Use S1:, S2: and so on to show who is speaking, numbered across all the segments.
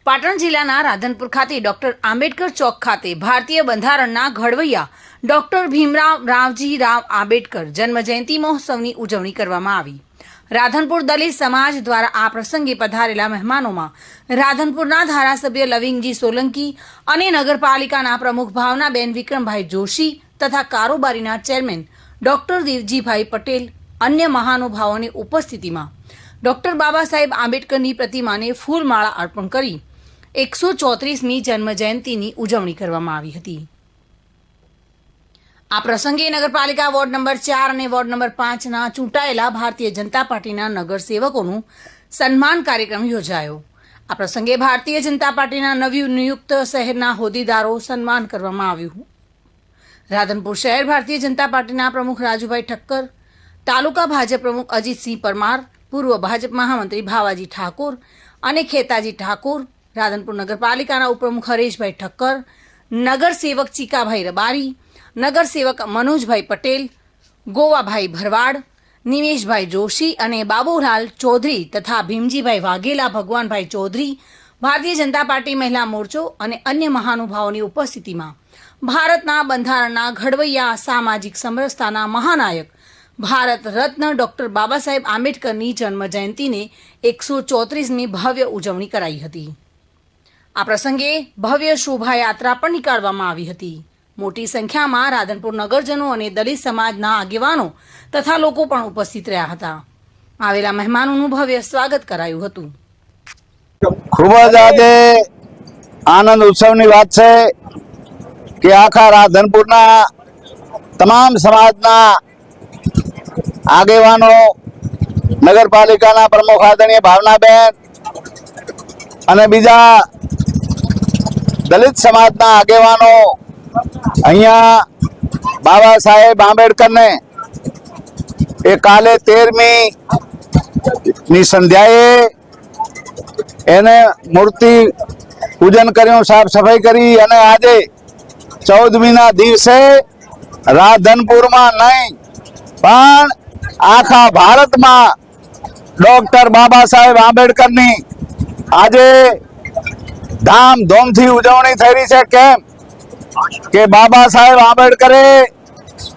S1: પાટણ જિલ્લાના રાધનપુર ખાતે ડોક્ટર આંબેડકર ચોક ખાતે ભારતીય બંધારણના ઘડવૈયા ડોક્ટર ભીમરાવ રાવજી રાવ આંબેડકર જન્મજયંતિ મહોત્સવની ઉજવણી કરવામાં આવી। રાધનપુર દલિત સમાજ દ્વારા આ પ્રસંગે પધારેલા મહેમાનોમાં રાધનપુરના ધારાસભ્ય લવિંગજી સોલંકી અને નગરપાલિકાના પ્રમુખ ભાવનાબેન વિક્રમભાઈ જોશી તથા કારોબારીના ચેરમેન ડોક્ટર દેવજીભાઈ પટેલ अन्य महानुभावों उपस्थिति में डॉक्टर बाबा साहेब आंबेडकरनी प्रतिमाने फूलमाळा अर्पण करी 134मी जन्म जयंतीनी उजवणी करवामां आवी हती। आ प्रसंगे नगरपालिका वोर्ड नंबर 4 और वोर्ड नंबर 5 ना चूंटायेला भारतीय जनता पार्टीना नगरसेवकोनुं सन्मान कार्यक्रम योजायो। आ प्रसंगे भारतीय जनता पार्टीना नवनियुक्त शहेरना होद्देदारो सन्मान करवामां आव्युं। राधनपुर शहर भारतीय जनता पार्टीना प्रमुख राजूभाई ठक्कर, तालुका भाजप प्रमुख अजीत सिंह परमार, पूर्व भाजप महामंत्री भावाजी ठाकुर और खेताजी ठाकुर, राधनपुर नगरपालिका उपप्रमुख हरेशभाई ठक्कर, नगर सेवक चीकाभाई रबारी, नगर सेवक मनोजभाई पटेल, गोवाभाई भरवाड़, निमेशभाई जोशी और बाबूलाल चौधरी तथा भीमजीभाई वाघेला, भगवानभाई चौधरी, भारतीय जनता पार्टी महिला मोर्चो और अन्य महानुभावों की उपस्थिति में भारतना बंधारणना घड़वैया सामाजिक समरसताना महानायक भारत रत्न डॉक्टर बाबा साहेब आंबेडकरनी जन्म जयंती ने 134मी भव्य उजवणी कराई हती। आ प्रसंगे भव्य शोभायात्रा पण निकाळवामां आवी हती। मोटी संख्या में राधनपुर नगरजनों और दलित समाजना आगेवानो तथा लोको पण उपस्थित रह्या हता। आवेला मेहमानोनुं भव्य स्वागत करायुं हतुं।
S2: खूब ज आजे आनंद उत्सवनी वात छे के आखा राधनपुरना तमाम समाजना आगेवानो, नगरपालिकाना प्रमुख आदरणीय भावनाबेन अने बीजा दलित समाजना आगेवानो अहींया बाबा साहेब आंबेडकर ने ए काले 13मी नी संध्याए एने मूर्ति पूजन कर्युं, साफ सफाई करी अने आजे 14मी ना दिवसे राधनपुर में नहीं पण आखा भारत में डॉक्टर बाबा साहेब आंबेडकर नी आजे धामधूम थी उजवणी थई रही है। केम के बाबा साहेब आंबेडकरे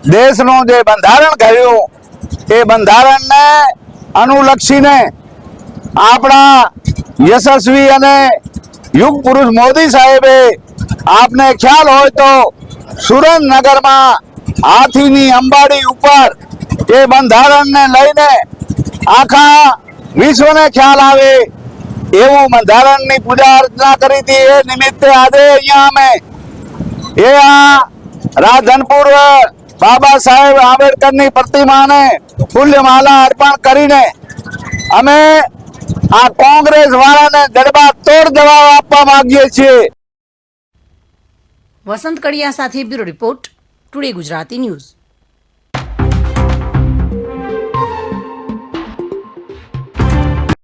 S2: देशनु जे बंधारण घड्युं ए बंधारण ने अनुलक्षीने आपणा यशस्वी अने युग पुरुष मोदी साहेबे आपने ख्याल होय तो सुरेन्द्रनगर में हाथीनी अंबाड़ी ऊपर ये बंधारण ने लईने आखा विश्व ने ख्याल आवे एवं बंधारण नी पूजा अर्चना करी थी। ए निमित्ते आज अहींया अमे ए राधनपुर बाबा साहेब आंबेडकर नी प्रतिमा ने फूलमाला अर्पण करीने अमे आ कांग्रेस वाला ने जड़बा तोड़ जवाब आपवा मांगीए छीए।
S1: वसंत कड़िया साथे bureau report, today Gujarati news.